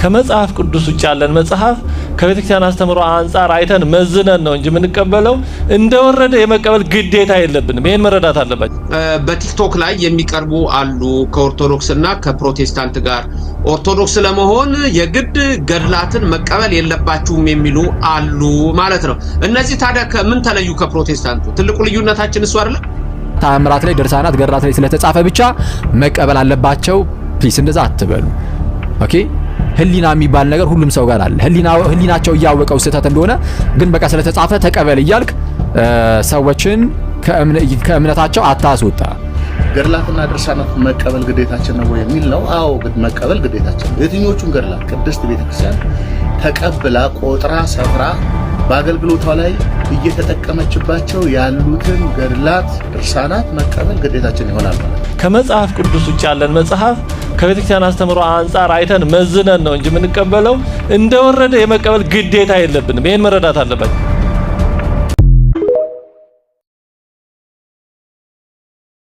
ከመጽሐፍ ቅዱስ ውጭ ያለን መጽሐፍ ከቤተክርስቲያን አስተምሮ አንፃር አይተን መዝነን ነው እንጂ የምንቀበለው እንደወረደ የመቀበል ግዴታ የለብንም። ይሄን መረዳት አለባችሁ። በቲክቶክ ላይ የሚቀርቡ አሉ ከኦርቶዶክስና ከፕሮቴስታንት ጋር ኦርቶዶክስ ለመሆን የግድ ገድላትን መቀበል የለባችሁም የሚሉ አሉ ማለት ነው። እነዚህ ታዲያ ከምን ተለዩ ከፕሮቴስታንቱ? ትልቁ ልዩነታችን እሱ አይደለም? ታምራት ላይ ድርሳናት ገድላት ላይ ስለተጻፈ ብቻ መቀበል አለባቸው። ፕሊስ እንደዛ አትበሉ። ኦኬ ህሊና የሚባል ነገር ሁሉም ሰው ጋር አለ። ህሊናቸው እያወቀው ስህተት እንደሆነ ግን በቃ ስለተጻፈ ተቀበል እያልክ ሰዎችን ከእምነታቸው አታስወጣ። ገድላትና ድርሳናት መቀበል ግዴታችን ነው የሚል ነው። አዎ መቀበል ግዴታችን ነው። የትኞቹን ገድላት ቅድስት ቤተክርስቲያን ተቀብላ ቆጥራ ሰፍራ በአገልግሎቷ ላይ እየተጠቀመችባቸው ያሉትን ገድላት ድርሳናት መቀበል ግዴታችን ይሆናል ማለት ነው። ከመጽሐፍ ቅዱስ ውጭ ያለን መጽሐፍ ከቤተክርስቲያን አስተምሮ አንፃር አይተን መዝነን ነው እንጂ የምንቀበለው እንደወረደ የመቀበል ግዴታ የለብንም። ይሄን መረዳት አለባችሁ።